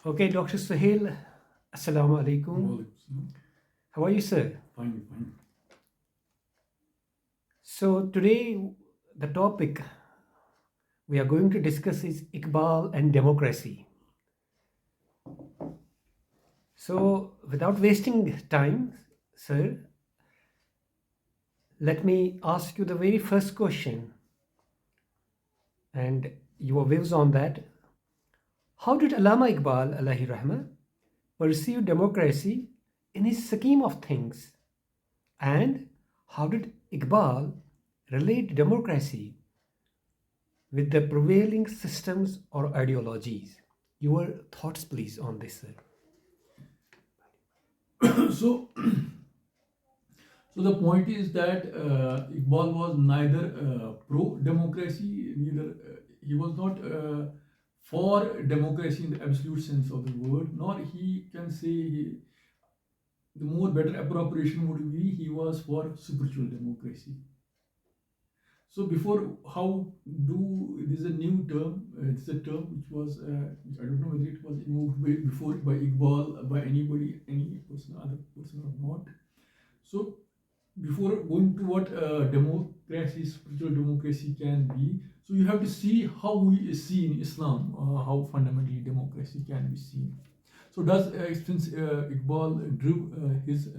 Okay, Dr. Suhail, Assalamu alaikum. How are you, sir? Fine, fine. So, today the topic we are going to discuss is Iqbal and democracy. So, without wasting time, sir, let me ask you the very first question and your views on that. How did Allama Iqbal, alayhi rahma, perceive democracy in his scheme of things? And how did Iqbal relate democracy with the prevailing systems or ideologies? Your thoughts, please, on this, sir. So, so the point is that Iqbal was neither pro-democracy, neither he was not for democracy in the absolute sense of the word, nor he can say the more better appropriation would be he was for spiritual democracy. So before, how do this is a new term? It's a term which was I don't know whether it was invoked before by Iqbal, by anybody, any person, other person or not. So before going to what democracy, spiritual democracy can be, so you have to see how we see in Islam how fundamentally democracy can be seen. So does since Iqbal drew his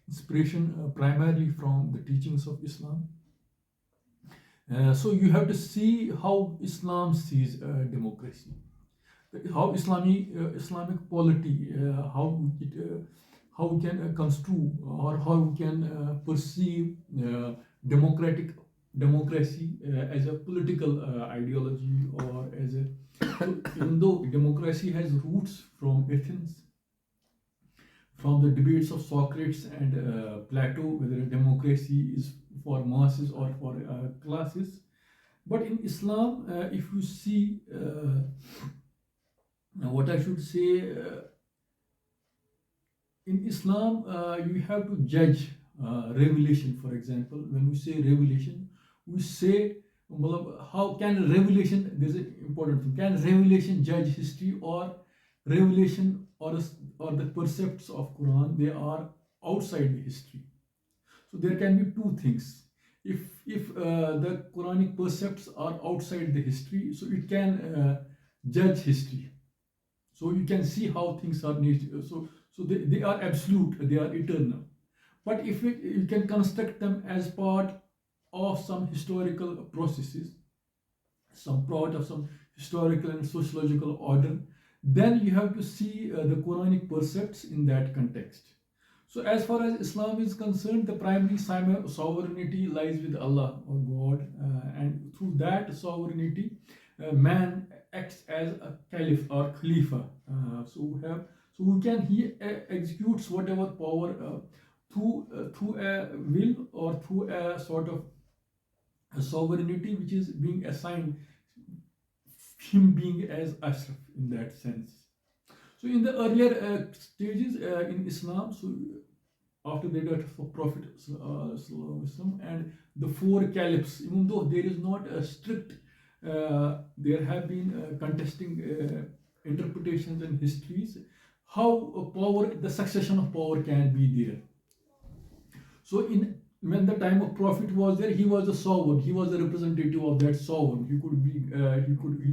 inspiration primarily from the teachings of Islam. So you have to see how Islam sees democracy, how Islamic polity, how we can construe or how we can perceive democratic democracy as a political ideology or as a so even though democracy has roots from Athens, from the debates of Socrates and Plato, whether democracy is for masses or for classes. But in Islam, if you see what I should say, in Islam, you have to judge revelation, for example. When we say revelation, we say, how can revelation, there's an important thing, can revelation judge history, or revelation or the precepts of Quran, they are outside the history. So there can be two things. If the Quranic precepts are outside the history, so it can judge history. So you can see how things are nature. So they are absolute, they are eternal. But if you can construct them as part of some historical processes, some part of some historical and sociological order, then you have to see the Quranic precepts in that context. So as far as Islam is concerned, the primary sovereignty lies with Allah or God, and through that sovereignty, man acts as a caliph or khalifa. He executes whatever power through a will or through a sort of a sovereignty which is being assigned him being as Ashraf in that sense. So in the earlier stages in Islam, so after the death of Prophet and the four caliphs, even though there is not a strict, there have been contesting interpretations and histories, how power, the succession of power can be there. So when the time of Prophet was there, he was a sovereign. He was a representative of that sovereign.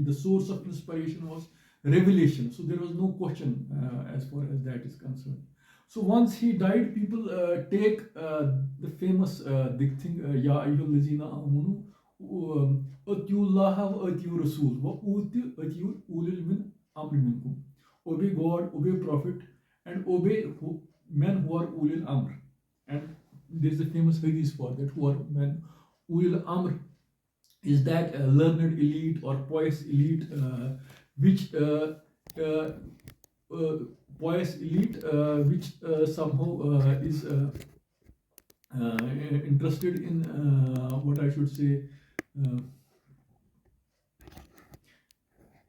The source of inspiration was revelation. So there was no question as far as that is concerned. So once he died, people take the famous thing, Ya ayyuhal lazina amanu, Atiyullah wa atiyu Rasul, wa atiyu ulil min amri minkum. Obey God, obey Prophet, and obey men who are ulil amr. And there's a famous hadith for that, who are men. Ulil amr is that learned elite or pious elite, which pious elite which somehow is interested in what I should say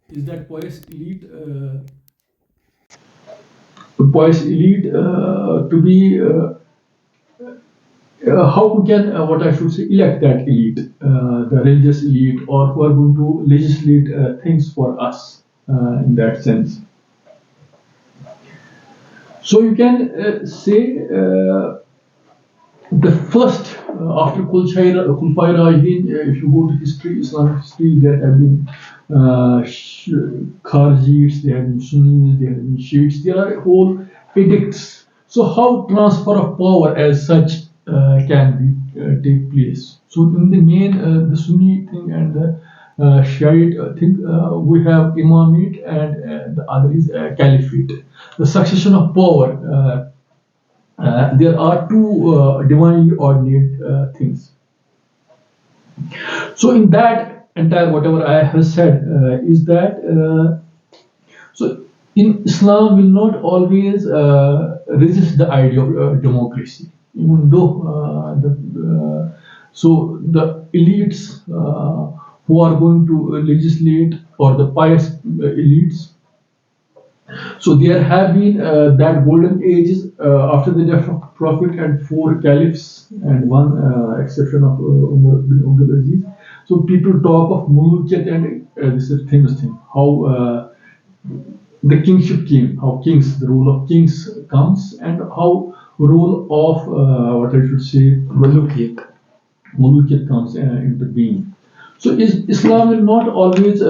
is that pious elite to be how we can what I should say elect that elite, the religious elite, or who are going to legislate things for us in that sense. So you can say the first after Khulafai Rashidin, if you go to history, Islamic history, there have been Kharijites, there have been Sunnis, there have been Shiites, there are whole edicts. So how transfer of power as such can be take place? So in the main, the Sunni thing and the Shiite thing, we have Imamate and the other is Caliphate. The succession of power. There are two divinely ordained things. So in that entire whatever I have said is that so in Islam will not always resist the idea of democracy, even though so the elites who are going to legislate or the pious elites. So there have been that golden ages after the death of Prophet and four caliphs and one exception of Umar bin Abdul Aziz. So people talk of mulukiyat and this is a famous thing how the kingship came, how kings, the role of kings comes, and how role of what I should say mulukiyat comes into being. So Islam will not always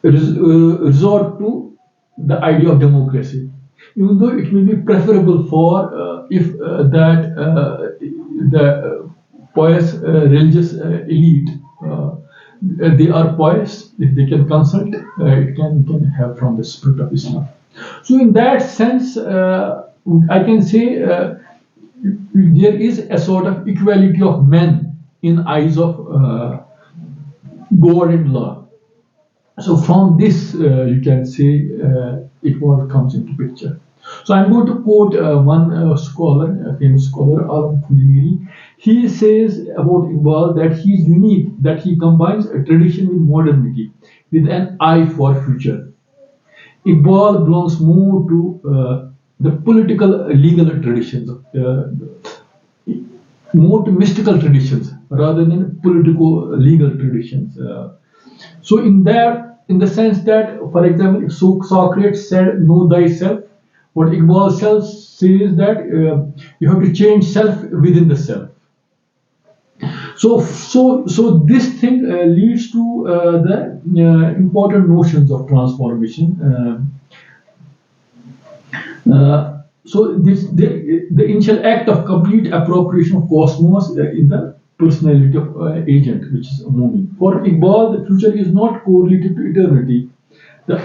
resort to the idea of democracy, even though it may be preferable for if that the pious religious elite they are pious, if they can consult, it can have from the spirit of Islam. So in that sense, I can say there is a sort of equality of men in eyes of God and law. So from this, you can say it all comes into picture. So I'm going to quote one scholar, a famous scholar, Al-Fundimiri. He says about Iqbal that he is unique, that he combines a tradition with modernity, with an eye for future. Iqbal belongs more to the political legal traditions, more to mystical traditions rather than political legal traditions. So in the sense that, for example, if Socrates said, "Know thyself," what Iqbal says that you have to change self within the self. So this thing leads to the important notions of transformation. So the initial act of complete appropriation of cosmos in the personality of agent, which is moving. For Iqbal, the future is not correlated to eternity, the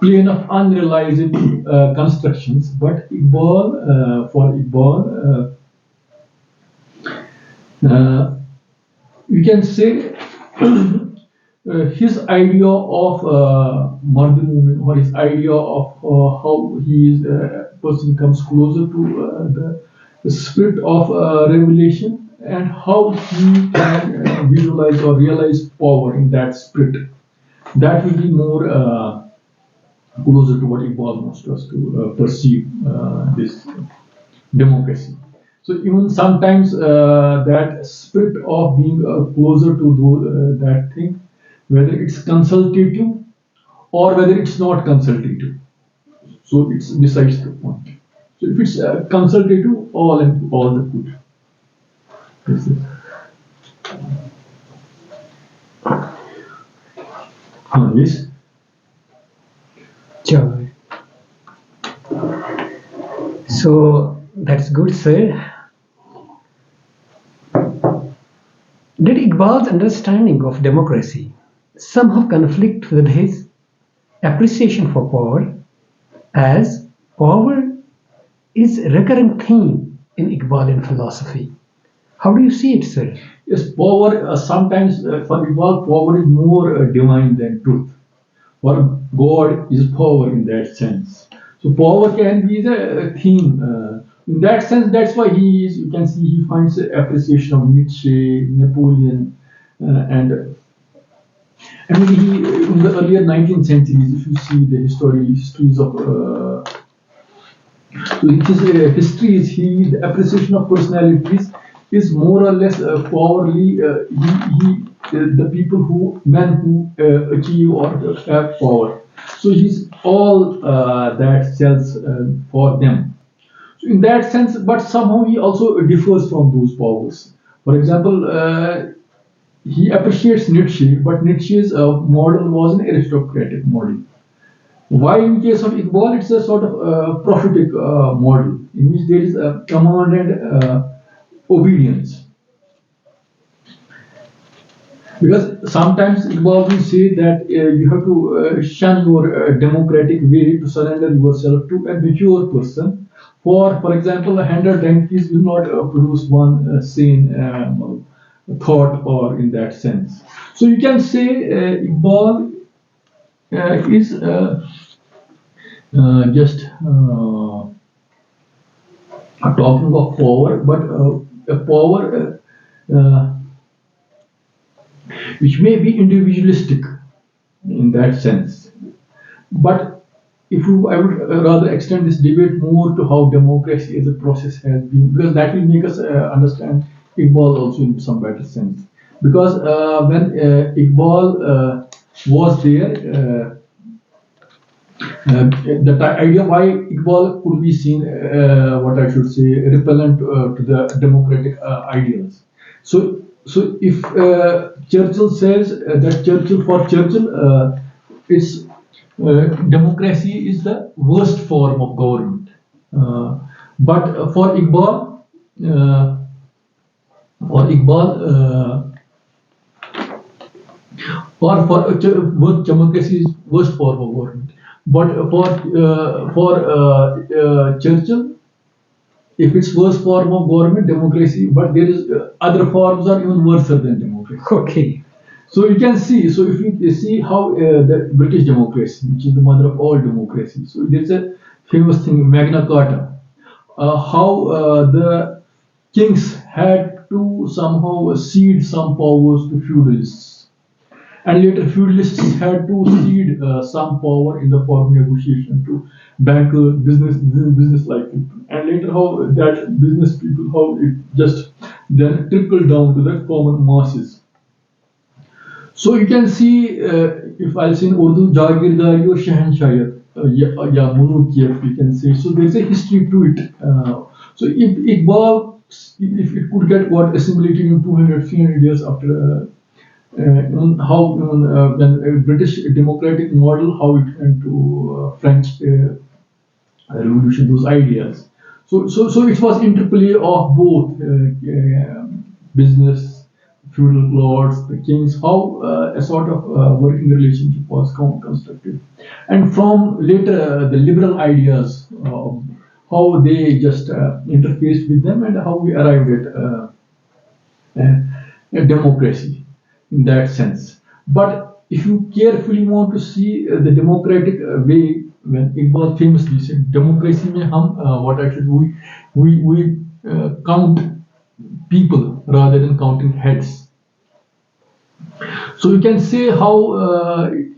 plane of unrealized constructions, but for Iqbal, we can say his idea of Mardi movement, or his idea of how person comes closer to the spirit of revelation, and how he can visualize or realize power in that spirit. That will be more closer to what Iqbal wants us to perceive this democracy. So even sometimes that spirit of being closer to that thing, whether it's consultative or whether it's not consultative. So it's besides the point. So if it's consultative, all the good. This is. Yes. Sure. So that's good, sir. Did Iqbal's understanding of democracy somehow conflict with his appreciation for power, as power is a recurrent theme in Iqbalian philosophy? How do you see it, sir? Yes, power sometimes for Iqbal, power is more divine than truth. For God is power in that sense. So power can be the theme. In that sense, that's why you can see he finds appreciation of Nietzsche, Napoleon, and I mean, in the earlier 19th centuries, if you see the histories of so his histories, the appreciation of personalities is more or less powerly. He the people who men who achieve or have power. So he's all that sells for them. So in that sense, but somehow he also differs from those powers. For example, he appreciates Nietzsche, but Nietzsche's model was an aristocratic model. Why, in case of Iqbal, it's a sort of prophetic model in which there is a command and obedience. Because sometimes Iqbal will say that you have to shun your democratic way to surrender yourself to a mature person. For example, 100 donkeys will not produce one sane thought or in that sense. So you can say Iqbal is just talking of power, but a power which may be individualistic in that sense. But I would rather extend this debate more to how democracy as a process has been, because that will make us understand Iqbal also in some better sense. Because when Iqbal was there, the idea why Iqbal could be seen, what I should say, repellent to the democratic ideals. So if Churchill says that for Churchill, it's democracy is the worst form of government. But for Iqbal, uh, or Iqbal, or for democracy is worst form of government. But for Churchill, if it's worst form of government, democracy, but there is other forms are even worse than democracy. Okay. So you can see, so if you see how the British democracy, which is the mother of all democracy, so there's a famous thing, Magna Carta, how the kings had to somehow cede some powers to feudalists, and later feudalists had to cede some power in the form of negotiation to bankers, business like people, and later how that business people, how it just then trickled down to the common masses. So you can see, if I'll say in Urdu, Jagirdari or Shahanshayat, ya Mulukiyat, you can say. So there's a history to it. So if Iqbal, if it could get got assimilated in 200, 300 years after, how when British democratic model, how it went to French revolution, those ideas. So it was interplay of both business, feudal lords, the kings, how a sort of working relationship was constructed, and from later the liberal ideas, how they just interfaced with them, and how we arrived at a democracy in that sense. But if you carefully want to see the democratic way, when Iqbal famously said, "Democracy mein hum, what actually we count people rather than counting heads." So you can say how,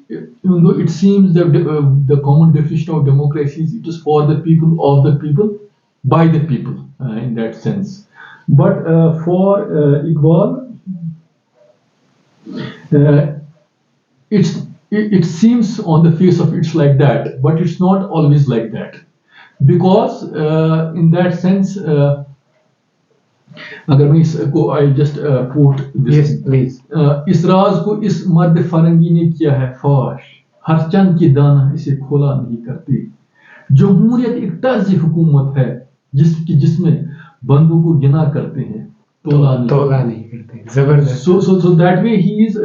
even though it seems that the common definition of democracy is it is for the people, of the people, by the people, in that sense. But for Iqbal, uh, it seems on the face of it's like that, but it's not always like that, because in that sense, अगर मैं इसको I just quote this. Yes, please. इस राज को इस मर्द फरंगी ने किया है फाश, हर चंद की दाना इसे खोला नहीं करती। जमहूरियत एक तर्ज हुकूमत है जिसमें बंदों को गिना करते हैं, तोला नहीं करते। जबरदस्त। So that way he is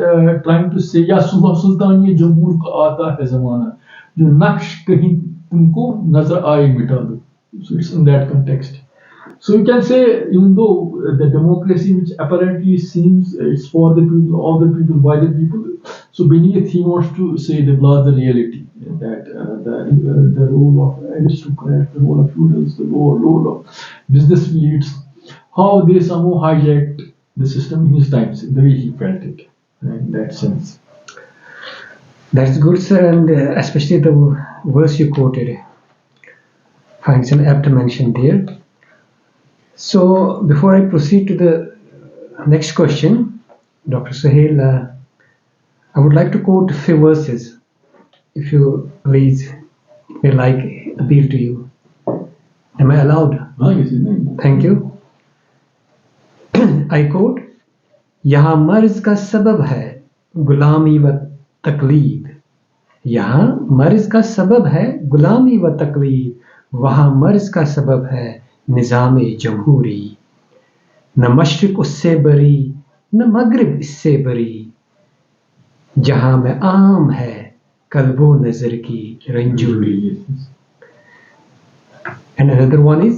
trying to say, या सुल्तान ये जमहूर का आता है जमाना, जो नक्श कहीं तुमको नजर आए मिटा दो. So it's in that context. So you can say, even though the democracy, which apparently seems it's for the people, of the people, by the people, so beneath he wants to say the larger reality, that the role of aristocrats, the role of feudals, the role of business elites, how they somehow hijacked the system in his times, the way he felt it, in that sense. That's good, sir, and especially the verse you quoted finds an apt mention there. So before I proceed to the next question, Dr. Sahil, I would like to quote a few verses, if you please, it may like appeal to you. Am I allowed? Yes, Thank you. I quote, यहाँ मर्ज का सबब है गुलामी व तकलीद, यहाँ मर्ज का सबब है गुलामी व तकलीद, वहाँ मर्ज का सबब है निज़ाम जमहूरी, न मशरिक उससे बरी न मगरिब इससे बरी, जहाँ में आम है कल्बो नजर की रंजूरी. And another one is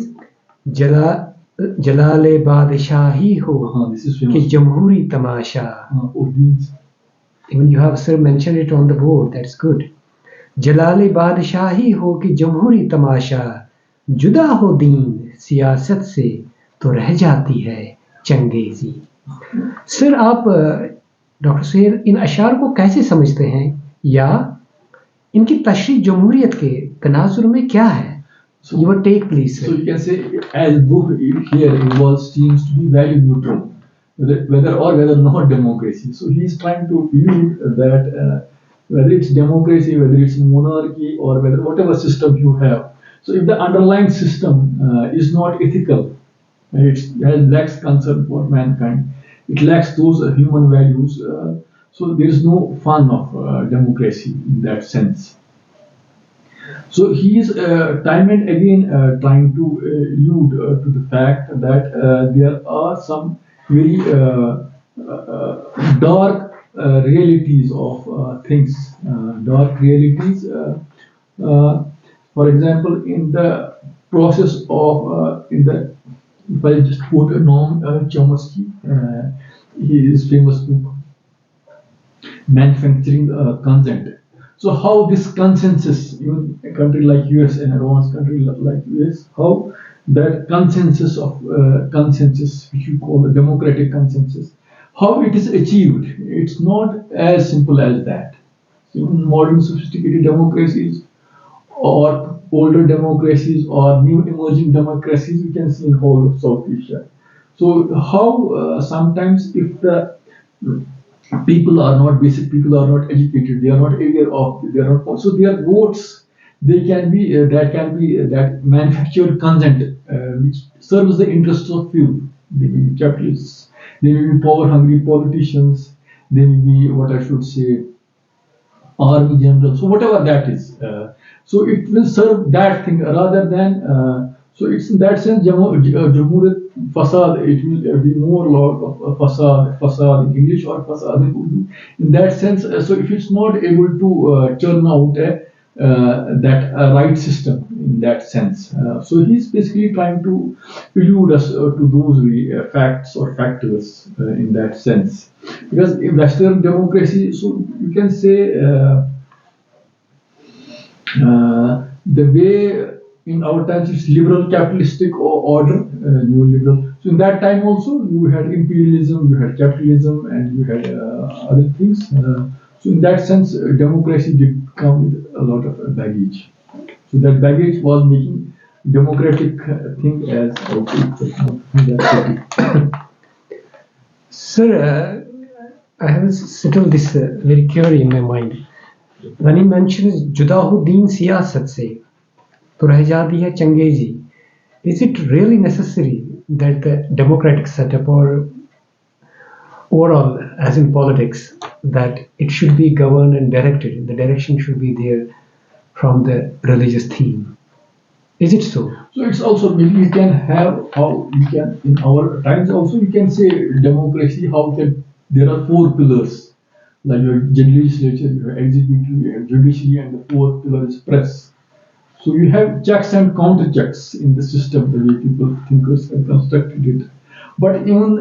जलाले बादशाही हो कि जमहूरी तमाशा. Even you have, sir, mentioned it on the board. That's good. जलाले बादशाही हो कि जमहूरी तमाशा, जुदा हो दीन सियासत से तो रह जाती है चंगेजी. सर, आप डॉक्टर सुहेल इन अशार को कैसे समझते हैं, या इनकी तशरीह जमहूरियत के तनाजुर में क्या है? Your take, please, sir. So you can say, as though here Iqbal seems to be value neutral, whether not democracy. So he is trying to view that whether it's democracy, whether it's monarchy, or whether whatever system you have. So if the underlying system is not ethical, it lacks concern for mankind, it lacks those human values. So there is no fun of democracy in that sense. So he is time and again trying to allude to the fact that there are some very dark realities of things, dark realities. For example, in the process of if I just quote Noam Chomsky, his famous book, Manufacturing Consent. So how this consensus, even a country like US, an advanced country like US, how that consensus of consensus, which you call the democratic consensus, how it is achieved. It's not as simple as that. So modern sophisticated democracies or older democracies or new emerging democracies we can see in whole of South Asia. So how sometimes if the people are not basic, people are not educated, they are not aware of, they are not, so their votes, they can be that manufactured consent which serves the interests of few. They may be capitalists, they may be power hungry politicians, they may be what I should say army generals, so whatever that is. So it will serve that thing rather than so it's in that sense Jamhuriyat facade, it will be more lot of facade in English or facade in Urdu. In that sense, so if it's not able to churn out that right system in that sense, so he's basically trying to allude us to those facts or factors in that sense. Because in Western democracy, so you can say the way in our times it's liberal capitalistic order, neoliberal. So in that time also you had imperialism, you had capitalism, and you had other things. So in that sense, democracy did come with a lot of baggage. So that baggage was making democratic thing as Sir, I have settled this very clearly in my mind. When he mentions जुदा हो दीन सियासत से तो रह जाती है changezi, is it really necessary that the democratic setup or overall, as in politics, that it should be governed and directed, the direction should be there from the religious theme? Is it so? So it's also maybe you can have how you can in our times also you can say democracy, how can there are four pillars like your legislature, your executive, your judiciary, and the fourth pillar is press. So you have checks and counter checks in the system, the way people thinkers have constructed it. But even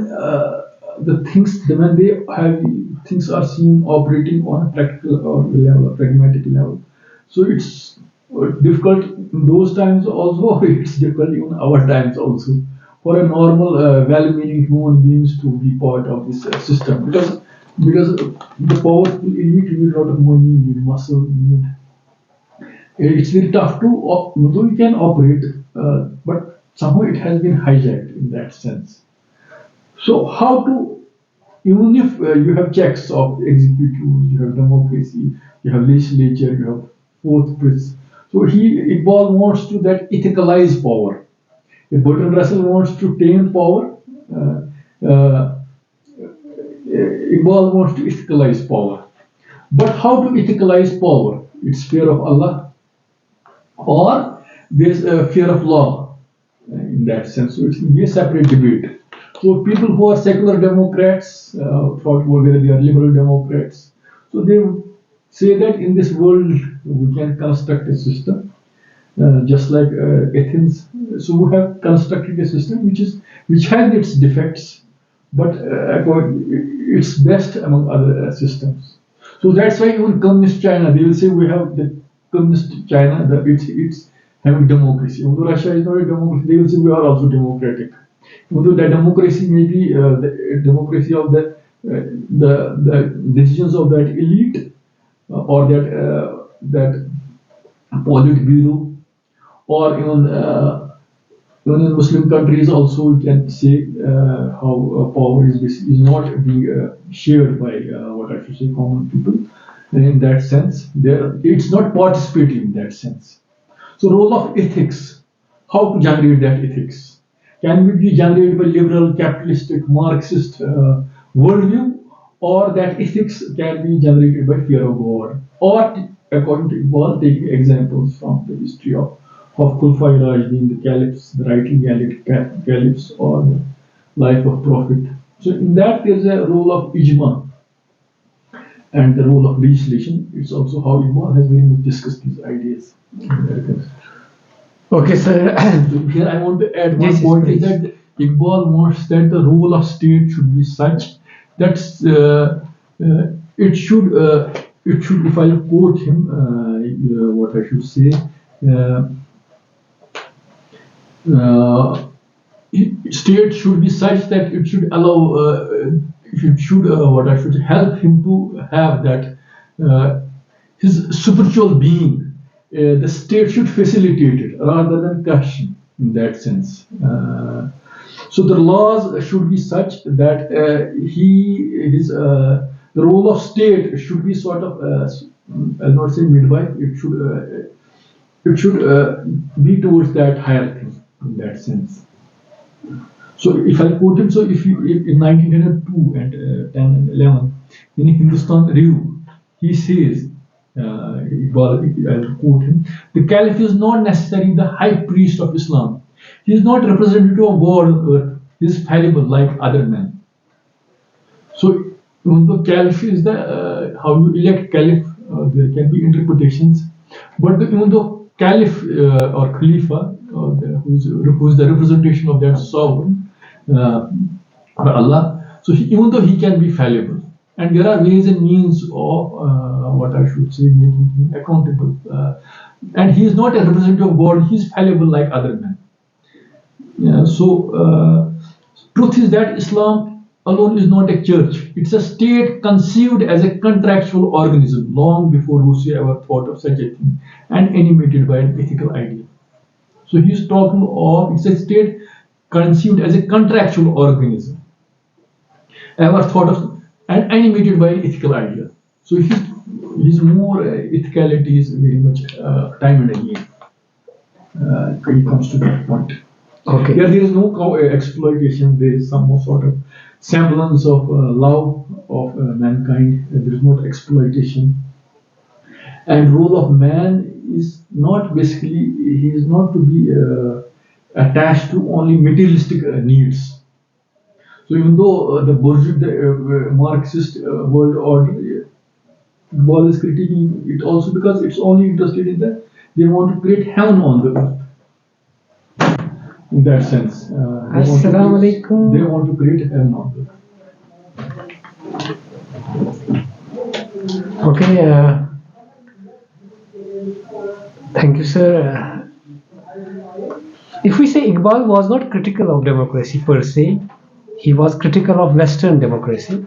the things when they have things are seen operating on a practical or level, a pragmatic level. So it's difficult in those times also, it's difficult in our times also for a normal, well-meaning human beings to be part of this system because the powerful elite need a lot of money, need muscle, need. It's very tough to, though you can operate, but somehow it has been hijacked in that sense. So how to even if you have checks of executives, you have democracy, you have legislature, you have fourth prince. So Iqbal wants to that ethicalize power. If Bertrand Russell wants to tame power, uh, Iqbal wants to ethicalize power. But how to ethicalize power? It's fear of Allah, or there's a fear of law in that sense. So it's a separate debate. So people who are secular Democrats, thought whether they are liberal Democrats, so they say that in this world we can construct a system, just like Athens. So we have constructed a system which has its defects, but it's best among other systems. So that's why even communist China, they will say we have the communist China, it's having democracy. Even though Russia is not a democracy, they will say we are also democratic. Even though the democracy may be the democracy of the decisions of that elite, or that politburo, or even in Muslim countries also we can say how power is not being shared by what I should say common people. And in that sense, it's not participating in that sense. So role of ethics, how to generate that ethics? Can it be generated by liberal, capitalistic, Marxist worldview, or that ethics can be generated by fear of God, or according to Iqbal, taking examples from the history of Khulafai Rashidin, the caliphs, the rightly caliphs, or the life of Prophet. So in that there is a role of ijma and the role of legislation. It's also how Iqbal has very much discussed these ideas. Okay, sir. So here I want to add one Yes, point please. is that Iqbal wants that the role of state should be such that it should, if I quote him, what I should say, uh, state should be such that it should allow, it should what I should help him to have that his spiritual being. The state should facilitate it rather than question in that sense. So the laws should be such that the role of state should be sort of, I'll not say midwife. It should be towards that higher thing in that sense. So if I quote him, so if in 1902 and 10 and 11 in Hindustan Review, he says, I'll quote him, the caliph is not necessarily the high priest of Islam. He is not representative of God on earth. He is fallible like other men. So even though caliph is the how you elect caliph, there can be interpretations, but even though caliph or khalifa, who is the representation of that sovereign, or Allah, so even though he can be fallible, and there are ways and means of what I should say making him accountable, and he is not a representative of God. He is fallible like other men. Yeah, so truth is that Islam alone is not a church. It's a state conceived as a contractual organism long before whosoever thought of such a thing and animated by an ethical idea. So he's talking of it's a state conceived as a contractual organism, ever thought of and animated by an ethical idea. So his more ethicality is very much time and again when it comes to that point. Okay. Here there is no exploitation. There is some sort of semblance of love of mankind. There is not exploitation. And role of man is not basically he is not to be attached to only materialistic needs. So even though the Marxist world order, Iqbal is critiquing it also because it's only interested in that they want to create heaven on the earth. In that sense, Assalamu alaikum. they want to create heaven on the earth. Okay. Thank you, sir. If we say Iqbal was not critical of democracy per se, he was critical of Western democracy.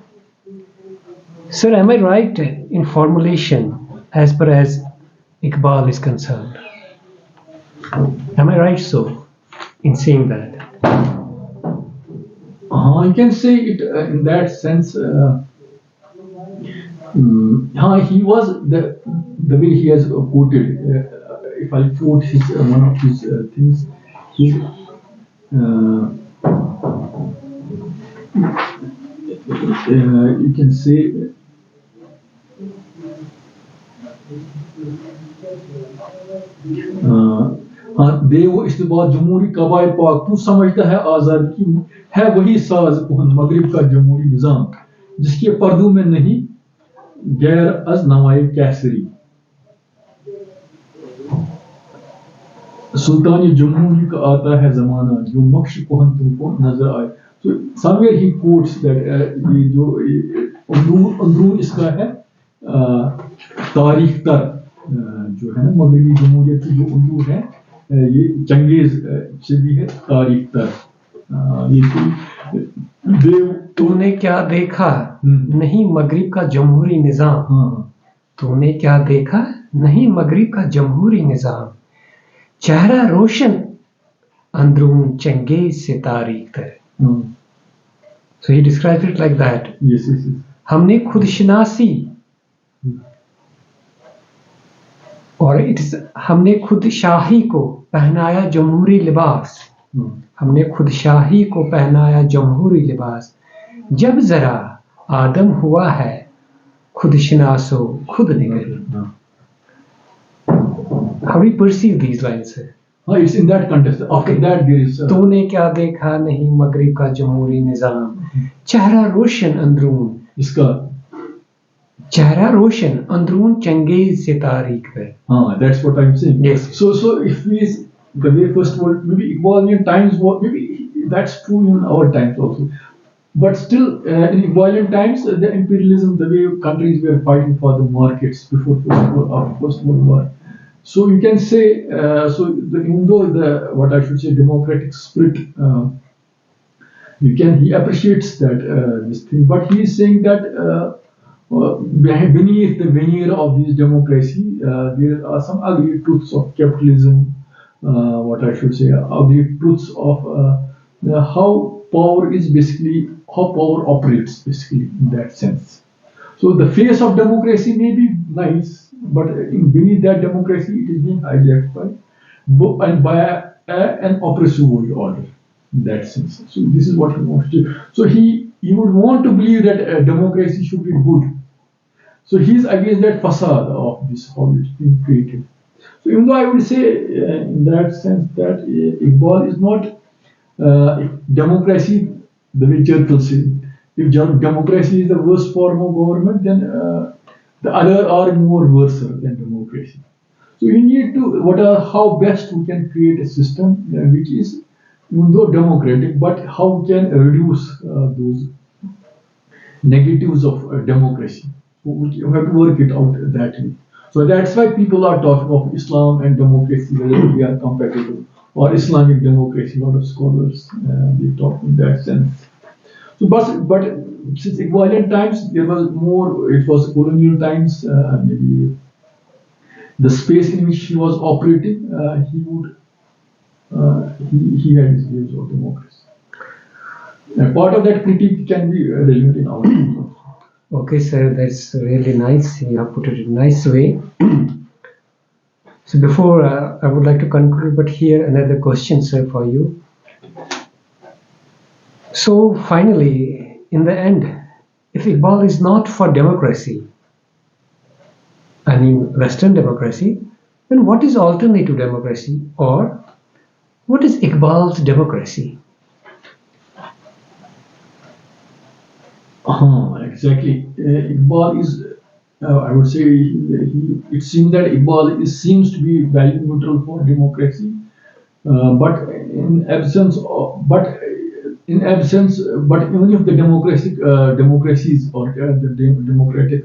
Sir, am I right in formulation as far as Iqbal is concerned? Am I right so in saying that? You can say it in that sense. He was the way he has quoted. If I quote his one of his things, his, you can say दे वो इस बात जमहूरी कबायद पाक तू समझता है आज़ादी की है वही साज कुहन मगरिब का जमहूरी निज़ाम जिसके पर्दों में नहीं गैर अज नवाए कैसरी सुल्तानी जमहूरी का आता है जमाना जो नक्श कुहन तुमको नजर आए तो somewhere he quotes that ये जो अंदरून इसका है तारीख तर जो है ना मगरबी जमहूरियत की जो उर्दू है ये चंगेज से भी है तारीख तर ये देव तूने क्या देखा नहीं मगरिब का जमहूरी निजाम तूने क्या देखा नहीं मगरिब का जमहूरी निजाम चेहरा रोशन अंदरून चंगेज से तारीख तर So he describes it like that. yes. हमने खुदशनासी और इट्स हमने खुदशाही को पहनाया जमहूरी लिबास हमने खुदशाही को पहनाया जमहूरी लिबास जब जरा आदम हुआ है खुदशनासो खुद निगल How do you perceive these lines, sir? It's in that context. After that there is तूने क्या देखा नहीं मगरिब का जमहूरी निजाम चेहरा रोशन अंदरून इसका चेहरा रोशन अंदरून चंगेज से तारीख है that's what I'm saying. Yes. So if we the way first of all maybe Iqbalian times maybe that's true in our times also but still in Iqbalian times the imperialism the way countries were fighting for the markets before after First World War. So you can say, even though what I should say, democratic spirit, he appreciates that this thing, but he is saying that beneath the veneer of this democracy, there are some ugly truths of capitalism. What I should say, ugly truths of how power operates basically in that sense. So the face of democracy may be nice. But beneath that democracy, it is being hijacked by an oppressive world order in that sense. So this is what he wants to do. So he would want to believe that democracy should be good. So he is against that facade of this, how it's being created. So even though I would say in that sense that Iqbal is not democracy, the way Churchill said, if democracy is the worst form of government, then the other are more worse than democracy. So you need to how best we can create a system which is even though democratic, but how we can reduce those negatives of democracy. So we have to work it out that way. So that's why people are talking of Islam and democracy, whether they are compatible, or Islamic democracy. A lot of scholars they talk in that sense. So, but since Iqbalian times, there was more. It was colonial times. Maybe the space in which he was operating, he had his views of democracy. And part of that critique can be relevant in our times. Okay, sir, that's really nice. You have put it in a nice way. So before I would like to conclude, but here another question, sir, for you. So finally, in the end, if Iqbal is not for democracy, I mean Western democracy, then what is alternative democracy, or what is Iqbal's democracy? Exactly. Iqbal is, I would say, it seems that Iqbal seems to be value neutral for democracy, but even if the democracies or the democratic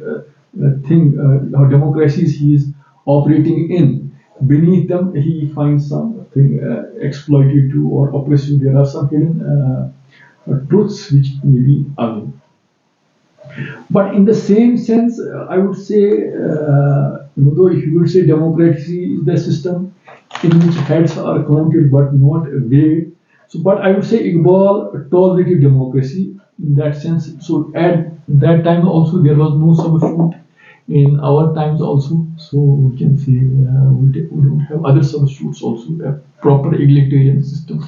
how democracies he is operating in, beneath them he finds something exploitative or oppressive. There are some hidden truths which may be ugly. But in the same sense, I would say, though if you would say democracy is the system in which heads are counted but not weighed, So, but I would say Iqbal tolerated democracy in that sense. So, at that time also there was no substitute. In our times also, so we can see we don't have other substitutes also. A proper egalitarian system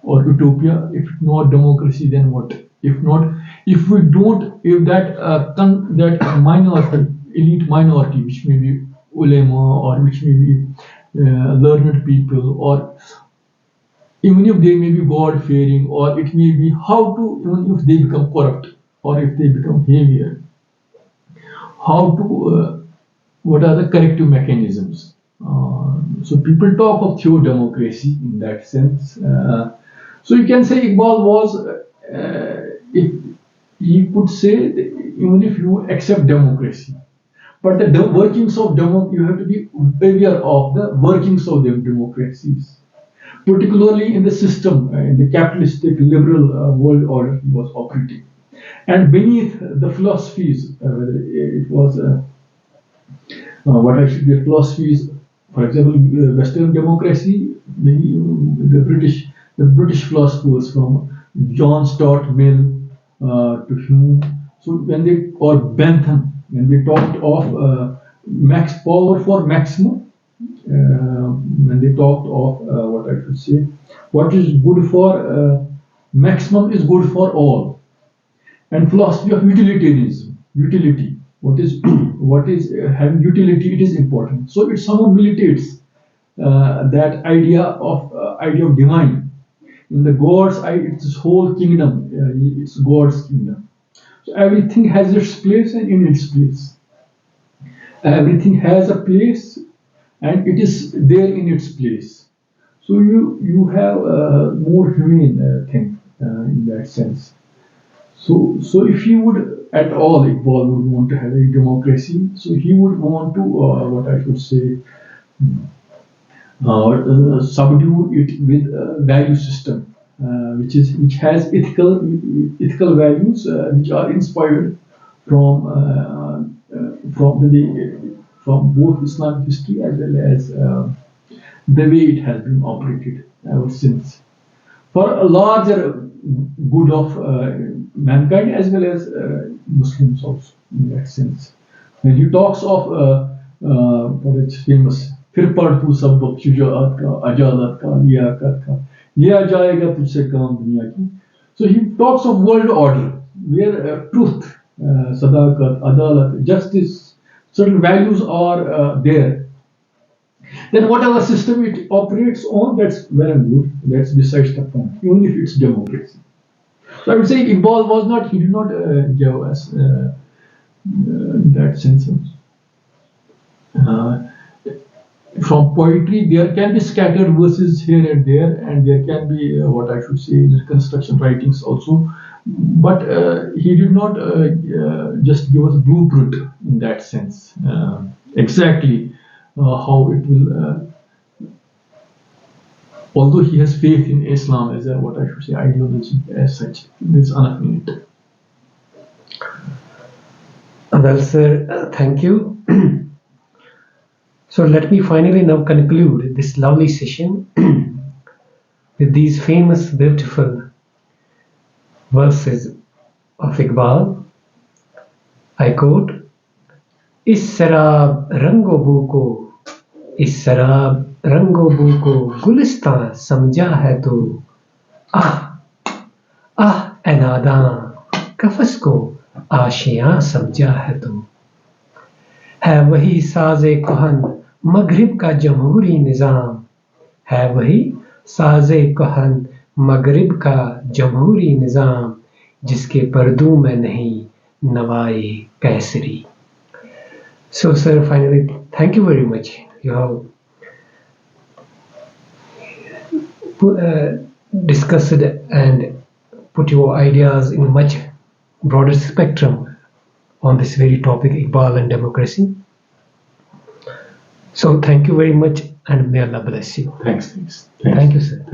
or utopia. If not democracy, then what? If not, if we don't, if that that minority, elite minority, which may be ulema or which may be learned people, or even if they may be God fearing, or it may be how to, even if they become corrupt or if they become heavier, how to what are the corrective mechanisms. So people talk of pure democracy in that sense. So you can say Iqbal was, if he could say, even if you accept democracy, but the workings of you have to be aware of the workings of the democracies, particularly in the system, in the capitalistic liberal world order he was operating. And beneath the philosophies, whether it was what I should be philosophies, for example, Western democracy, maybe the British philosophers from John Stuart Mill to Hume. So when they, or Bentham, when they talked of max power for maximum, when they talked of what I should say, what is good for maximum is good for all, and philosophy of utilitarianism, utility. What is having utility? It is important. So it somehow militates that idea of divine. In the God's eye, it's whole kingdom. It's God's kingdom. So everything has its place and in its place. Everything has a place and it is there in its place. So you have a more humane thing in that sense. So if he would at all, Iqbal would want to have a democracy, so he would want to, what I should say, subdue it with a value system, which has ethical values which are inspired from from both Islamic history as well as the way it has been operated ever since, for a larger good of mankind as well as Muslims also in that sense. When he talks of what is famous, फिर पढ़ तू सब शुजाअत का अजालत का लियाकत का लिया जाएगा तुझसे काम दुनिया की. So he talks of world order where truth, sadakat, adalat, justice, certain values are there. Then whatever system it operates on, that's well and good. That's besides the point, even if it's democracy. So I would say Iqbal was not, he did not give us that sense. From poetry, there can be scattered verses here and there, and there can be what I should say reconstruction writings also. But he did not just give us blueprint in that sense. Exactly how it will. Although he has faith in Islam as a, what I should say, ideology as such, there's enough in it. Well, sir, thank you. So let me finally now conclude this lovely session with these famous, beautiful verses of Iqbal. I quote, इस शराब रंगो बू को, इस शराब रंगो बू को गुलिस्तां समझा है तो, आह ए नादां कफस को आशियां समझा है तो. है वही साजे कहन मगरिब का जमहूरी निज़ाम, है वही साजे कहन मगरिब का जमहूरी निज़ाम, जिसके पर्दों में नहीं नवाए Kesari. So, sir, finally, thank you very much. You have discussed and put your ideas in a much broader spectrum on this very topic, Iqbal and democracy. So, thank you very much, and may Allah bless you. Thanks. Thank you, sir.